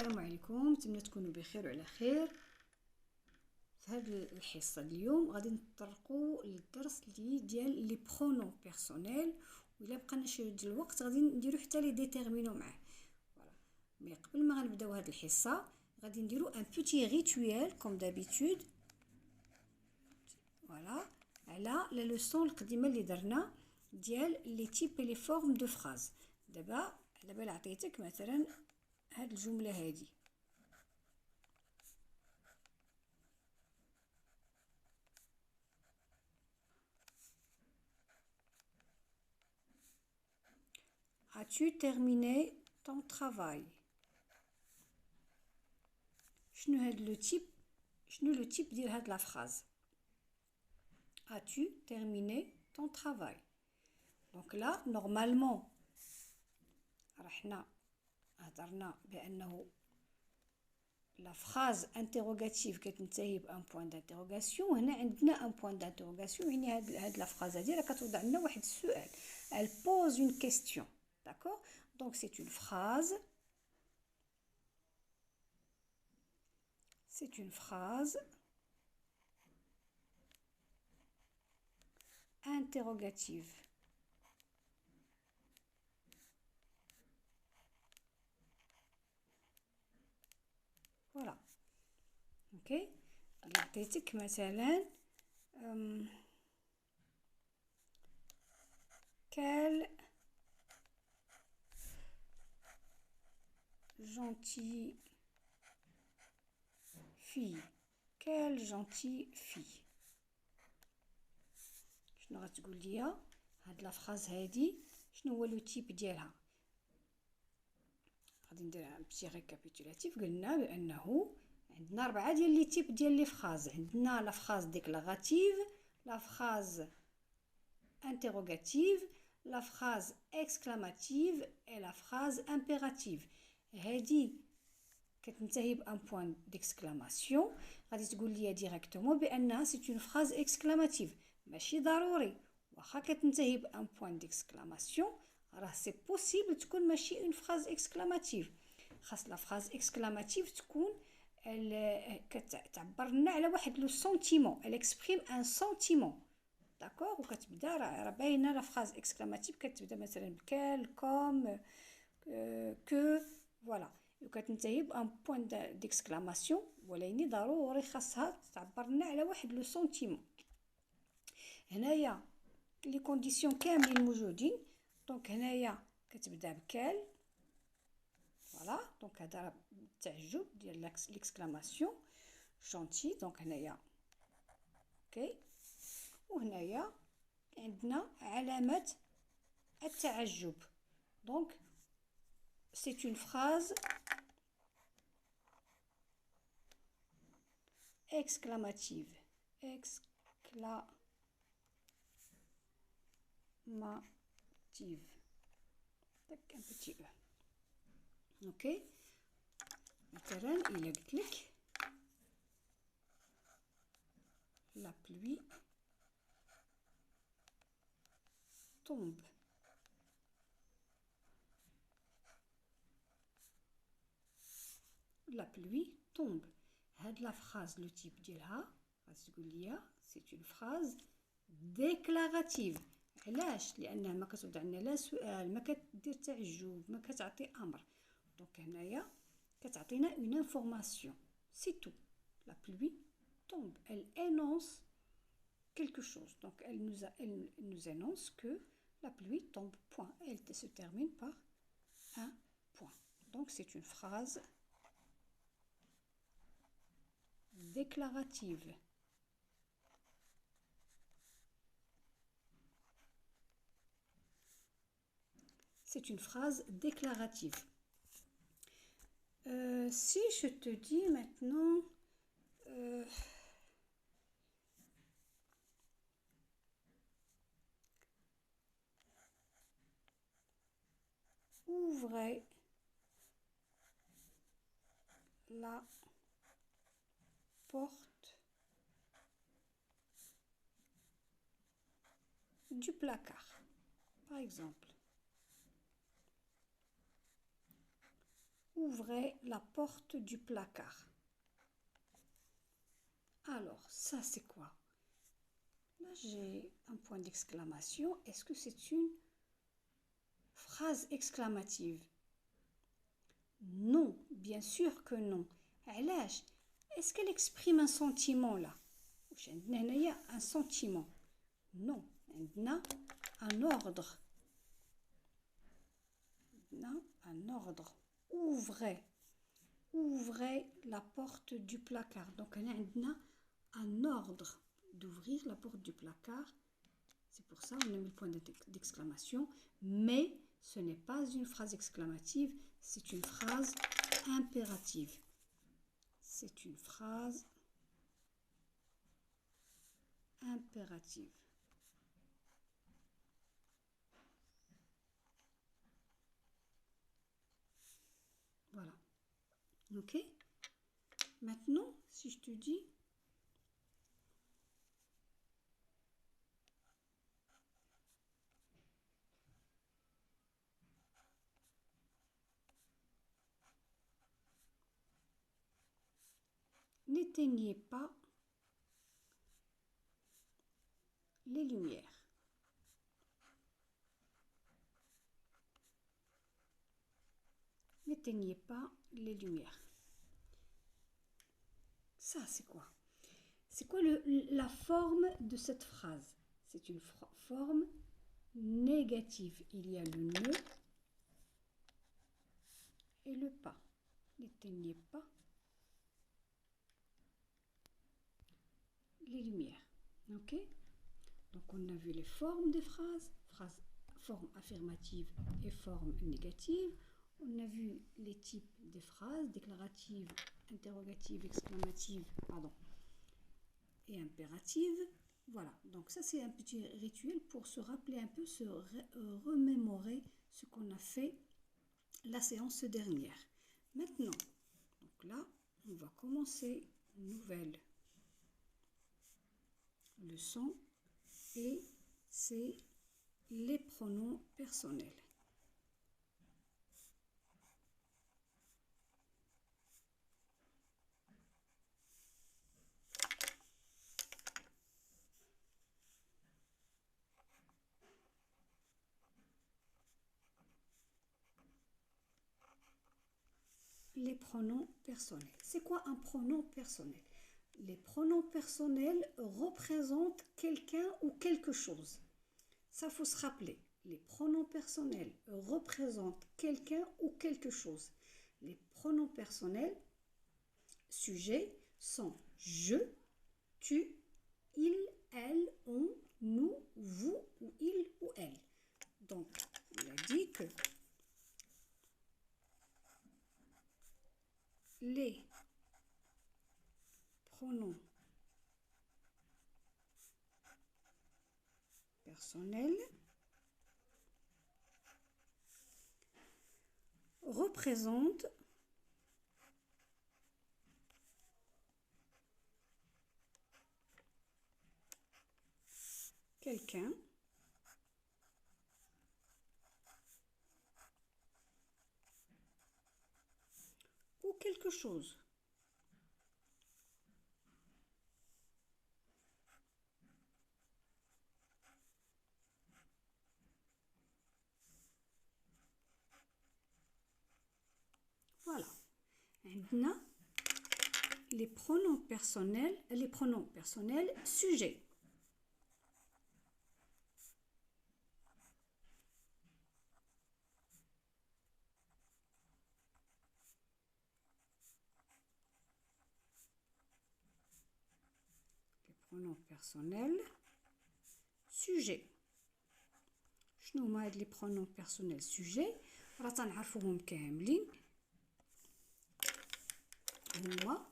السلام عليكم، نتمنى تكونوا بخير وعلى خير. في هذه الحصه اليوم غادي نطرقوا للدرس ديال لي برونون بيرسونيل، وإلا بقينا شي ديال الوقت غادي نديرو حتى لي ديتيرمينو معاه. فوالا، مي قبل ما غنبداو هذه الحصه غادي نديرو ان بوتي ريتويال كوم دابيتود، فوالا، على لا لوسون القديمه اللي درنا ديال لي تيب لي فورم دو فراز. دابا على بال عطيتك مثلا هاد الجمله هادي، as-tu terminé ton travail؟ شنو هاد لو تيب، شنو لو تيب ديال هاد لا فراز؟ as-tu terminé ton travail؟ دونك لا نورمالمون رحنا هضرنا بانه لا فراز انتروغاتيف كتنتهي بان بوين دانتروغاسيون. هنا عندنا ان بوين دانتروغاسيون، يعني هاد لا فراز هادي راه كتوضع لنا واحد السؤال. elle pose une question. D'accord? Donc c'est une phrase. C'est une phrase interrogative. Voilà. Ok. عطيتك مثلا quelle gentille fille. Quelle gentille fille. شنو غتقول ليا هاد لا فراز هادي؟ شنو هو لو تيب ديالها؟ غادي ندير ان بتي ريكابيتولاتيف. قلنا بانه عندنا 4 ديال لي تيب ديال لي فراز. عندنا لا فراز ديكلاراتيف، لا فراز انتروغاتيف، لا فراز اكسكلاماتيف اي لا فراز امبيراتيف. هادي كتنتهي بان بوين ديكسكلاماسيون. غادي تقول لي ديريكتومون بانها سي اون فراز اكسكلاماتيف. ماشي ضروري، واخا كتنتهي بان بوين ديكسكلاماسيون راه سي بوسيبل تكون ماشي اون فراز اكسكلاماتيف. خاص لا فراز اكسكلاماتيف تكون كتعبر لنا على واحد لو سونتيمون، elle exprime un sentiment. داكوغ؟ وكتبدا راه باينه لا فراز اكسكلاماتيف كتبدا مثلا بكال، كوم، كو، فوالا، وكتنتهي بان بوين ديكسكلاماسيون، ولكن ضروري خاصها تعبر لنا على واحد لو سونتيمون. هنايا لي كونديسيون كاملين موجودين. دونك هنايا كتبدا بكال، فوالا، دونك هذا التعجب ديال ليكسكلاماسيون جونتي. دونك هنايا اوكي، وهنايا عندنا علامه التعجب. دونك c'est une phrase exclamative. Exclamative. Avec un petit e. Ok. مثلا إلا قلت لك la pluie tombe. La pluie tombe. هاد لا فراز لو تيب ديالها غتقول لي سي اون فراز ديكلاراتيف. علاش؟ لانها ما كتوضع لنا لا سؤال، ما كدير تعجب، ما كتعطي امر. دونك هنايا كتعطينا اون انفورماسيون، سي تو. لا pluie tombe. elle annonce quelque chose. Donc elle nous annonce que la pluie tombe. Point. Elle se termine par un point. Donc c'est une phrase déclarative. C'est une phrase déclarative. Si je te dis maintenant ouvrez la porte du placard, par exemple. ouvrez la porte du placard. Alors, ça c'est quoi? Là, j'ai un point d'exclamation. Est-ce que c'est une phrase exclamative? Non, bien sûr que non. علاش? Est-ce qu'elle exprime un sentiment là? Il y a un sentiment. Non, عندنا un ordre. Non, un ordre. Ouvrez. Ouvrez la porte du placard. Donc, on a un ordre d'ouvrir la porte du placard. C'est pour ça qu'on a mis le point d'exclamation. Mais ce n'est pas une phrase exclamative, c'est une phrase impérative. C'est une phrase impérative. Voilà. Ok? Maintenant, si je te dis n'éteignez pas les lumières. N'éteignez pas les lumières. Ça, c'est quoi? C'est quoi la forme de cette phrase? C'est une forme négative. Il y a le ne et le pas. N'éteignez pas les lumières. Ok? Donc, on a vu les formes des phrases, forme affirmative et forme négative. On a vu les types des phrases, déclaratives, interrogatives, exclamatives, pardon, et impératives. Voilà, donc ça c'est un petit rituel pour se rappeler un peu, se remémorer ce qu'on a fait la séance dernière. Maintenant, donc là, on va commencer une nouvelle leçon et c'est les pronoms personnels. Les pronoms personnels. C'est quoi un pronom personnel? Les pronoms personnels représentent quelqu'un ou quelque chose. Ça, faut se rappeler. Les pronoms personnels représentent quelqu'un ou quelque chose. Les pronoms personnels, sujets, sont je, tu, il, elle, on, nous, vous, ou il ou elle. Donc, on a dit que les pronoms personnels représentent quelqu'un ou quelque chose. Voilà. Maintenant, les pronoms personnels sujets. Les pronoms personnels sujets. شنو هما هاد لي pronoms personnels sujets؟ راه تنعرفوهم كاملين. هما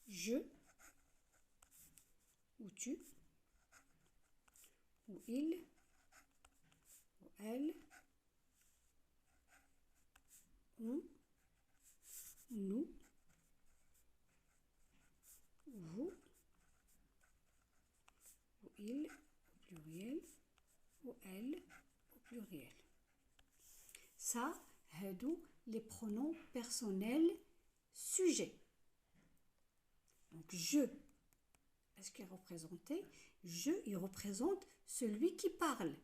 je ou tu ou il ou elle on nous vous ou il au pluriel ou elle au pluriel. Ça, هادو les pronoms personnels sujets. Donc je, est-ce qu'il est représenté? Je, il représente celui qui parle.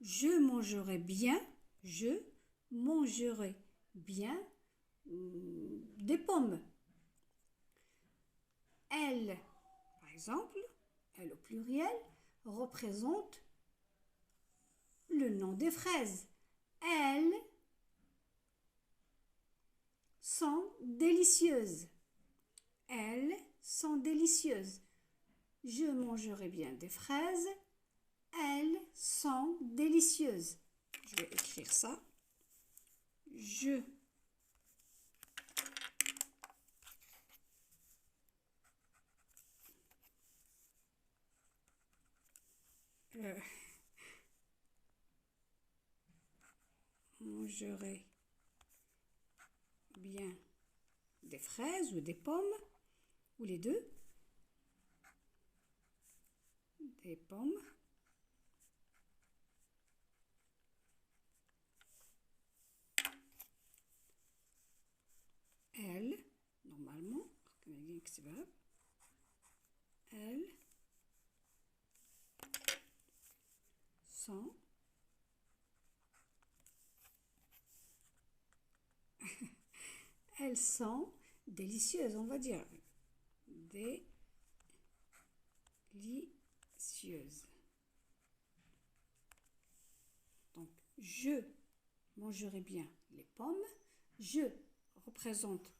Je mangerai bien, je mangerai bien des pommes. Elle, par exemple, elle au pluriel, représente le nom des fraises. Elles sont délicieuses. Elles sont délicieuses. Je mangerai bien des fraises. Elles sont délicieuses. Je vais écrire ça. Je mangerai bien des fraises ou des pommes, ou les deux. Des pommes. Elles, normalement, elles sont elles sont délicieuses, on va dire. Délicieuses. Donc, je mangerai bien les pommes. Je représente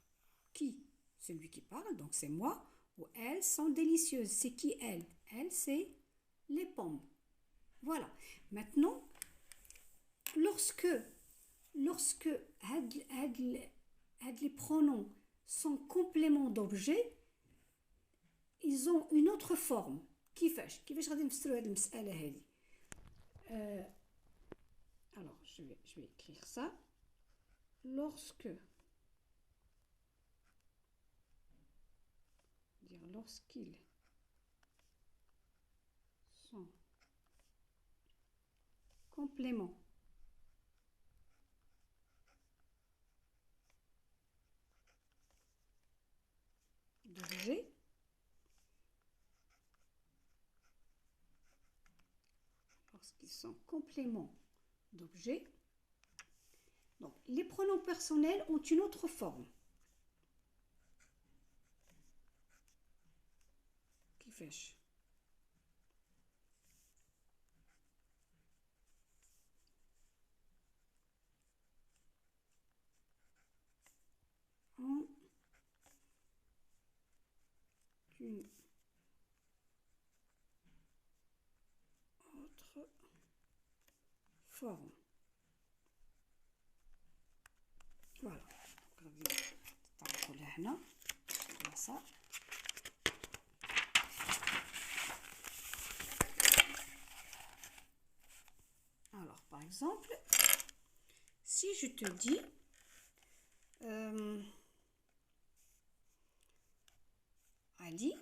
qui? Celui qui parle, donc c'est moi. Ou elles sont délicieuses. C'est qui elles? Elles, c'est les pommes. Voilà. Maintenant, lorsque les pronoms sont compléments d'objet, ils ont une autre forme. كيفاش غادي نفسروا هذه المسألة هذه؟ Alors, je vais écrire ça. Lorsqu'ils sont compléments d'objet, lorsqu'ils sont compléments d'objet, donc les pronoms personnels ont une autre forme. كيفاش؟ ont une autre forme. Voilà. Comme ça. Alors, par exemple, si je te dis Ali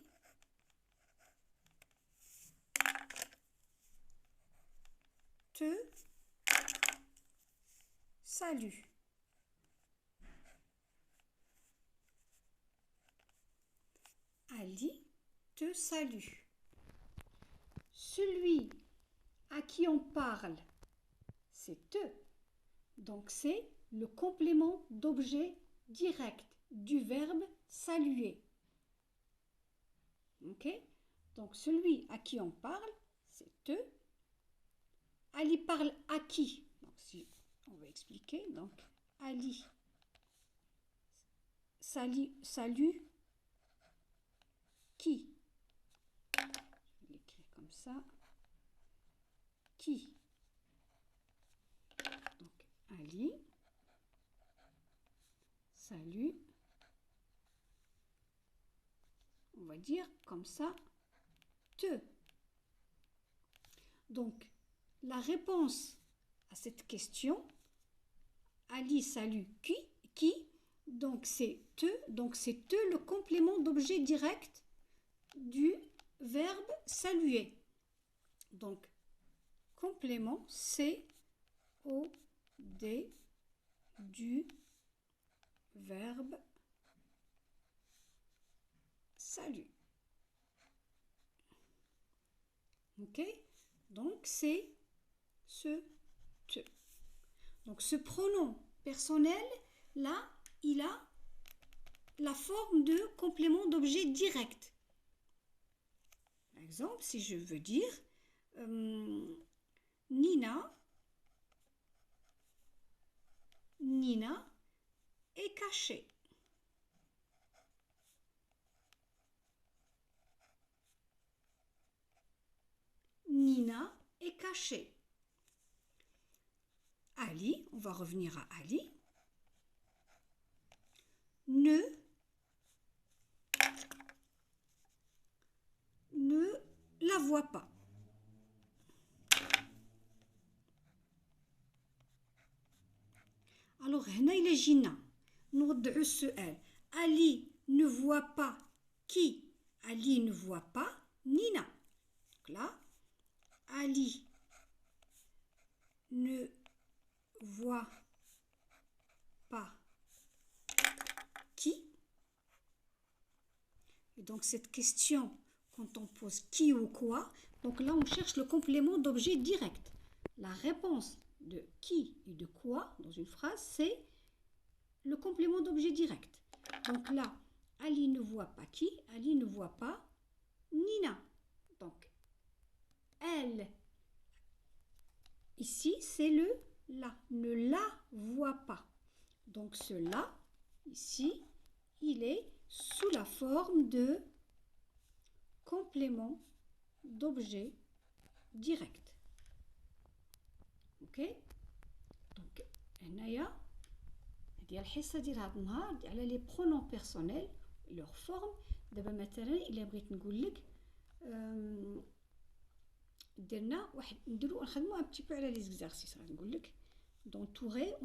te salue. Ali te salue. Celui à qui on parle, c'est te. Donc c'est le complément d'objet direct du verbe saluer. Ok? Donc celui à qui on parle, c'est te. Ali parle à qui? Donc si on va expliquer. Donc Ali salue qui? Je vais l'écrire comme ça. Qui? Donc Ali salue, on va dire comme ça, te. Donc la réponse à cette question, Ali salue qui? Donc c'est te, le complément d'objet direct du verbe saluer. Donc complément C-O-D du verbe salut. Ok? Donc, c'est ce te. Donc, ce pronom personnel, là, il a la forme de complément d'objet direct. Par exemple, si je veux dire Nina est cachée. Nina est cachée. Ali, on va revenir à Ali, ne la voit pas. Alors, هنا إلى جينا نوضعوا السؤال. Ali ne voit pas qui? Ali ne voit pas Nina. Donc là, Ali ne voit pas qui? Et donc cette question, quand on pose qui ou quoi, donc là on cherche le complément d'objet direct. La réponse de qui et de quoi dans une phrase, c'est le complément d'objet direct. Donc là, Ali ne voit pas qui? Ali ne voit pas Nina. Donc, elle, ici, c'est le la. Ne la voit pas. Donc, ce la, ici, il est sous la forme de complément d'objet direct. Ok? Donc, هنايا هذه الحصة ديال هذا النهار على لي برونون بيرسونيل لور فورم. دابا مثلا الا بغيت نقول لك درنا واحد نديرو نخدمو ان بتي بو على لي زيكزارسيس. غادي نقول لك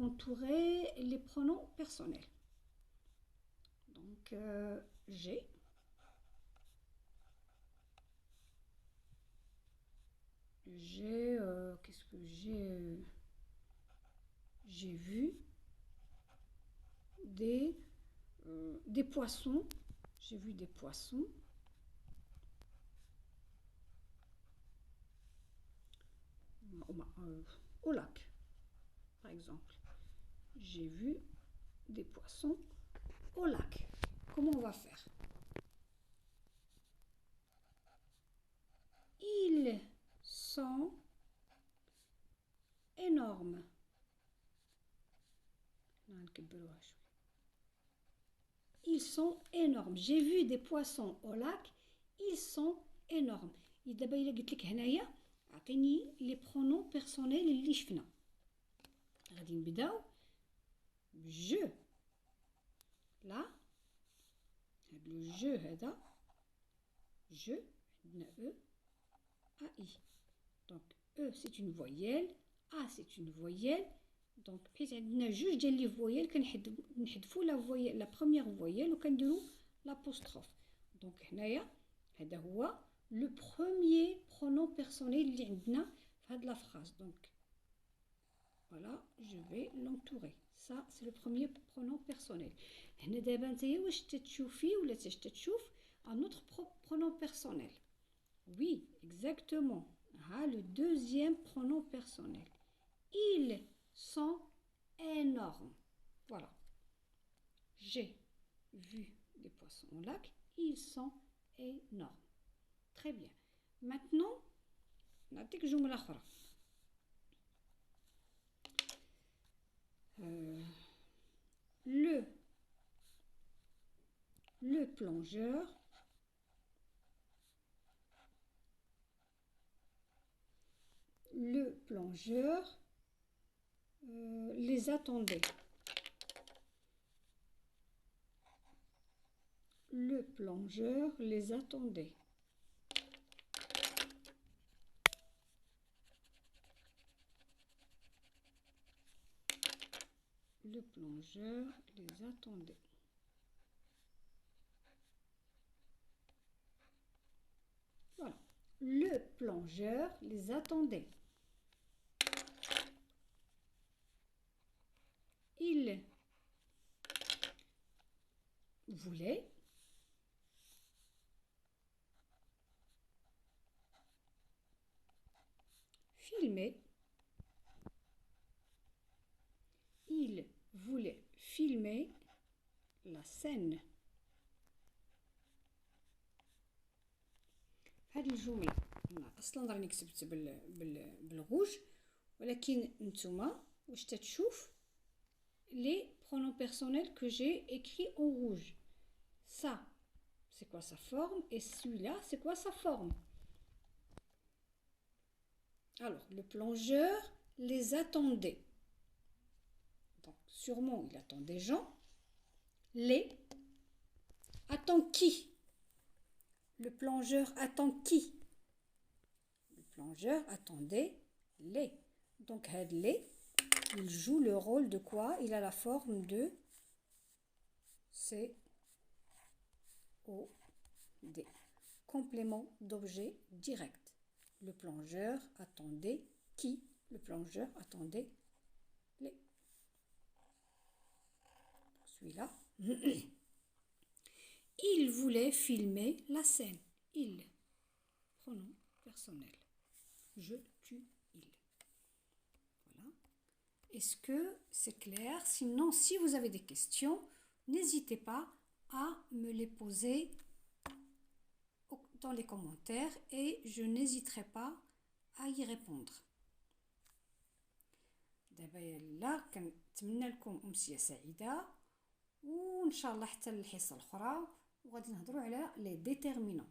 entourer les pronoms personnels. Donc j'ai qu'est-ce que j'ai vu des poissons. J'ai vu des poissons au lac, par exemple. J'ai vu des poissons au lac. Comment on va faire? Ils sont énormes. Ils sont énormes. J'ai vu des poissons au lac. Ils sont énormes. دابا إلا قلت لك هنايا أعطيني لي برونون بيرسونيل اللي شفنا. غادي نبداو جو. لا هاد لو جو هذا جو عندنا او ا اي. دونك او سي اون فويال، ا سي اون فويال. دونك حيت عندنا جوج ديال لي فويال كنحذفوا لا فويال لا بروميير فويال وكنديروا لابوستروف. دونك هنايا هذا هو لو بروميير برونون بيرسونيل اللي عندنا في هاد لا فراز. دونك voilà, je vais l'entourer. Ça, c'est le premier pronom personnel. هنا دابا نتايا واش تتشوفي ولا تتشوف un autre pronom personnel. Oui, exactement. Ah, le deuxième pronom personnel. Ils sont énormes. Voilà. J'ai vu des poissons au lac. Ils sont énormes. Très bien. Maintenant, نعطيك جملة أخرى. Le plongeur les attendait. Le plongeur les attendait. Le plongeur les attendait. Voilà. Le plongeur les attendait. il voulait filmer. Il voulait filmer la scène. هذه الجملة أصلا راني كتبت بالغوج ولكن نتوما واش تتشوف les pronoms personnels que j'ai écrits en rouge. Ça, c'est quoi sa forme? Et celui-là, c'est quoi sa forme? Alors, le plongeur les attendait. Donc, sûrement, il attend des gens. Les attend qui? Le plongeur attend qui? Le plongeur attendait les. Donc, les, il joue le rôle de quoi? Il a la forme de C O D. Complément d'objet direct. Le plongeur attendait qui? Le plongeur attendait les. Celui-là. Il voulait filmer la scène. Il. Pronom personnel. Je, tu, il. Voilà. Est-ce que c'est clair? Sinon, si vous avez des questions, n'hésitez pas à me les poser dans les commentaires et je n'hésiterai pas à y répondre. دابا يلا كنتمنى لكم أمسية سعيدة وإن شاء الله حتى الحصة الأخرى وغادي نهضروا على لي ديتيرمينون.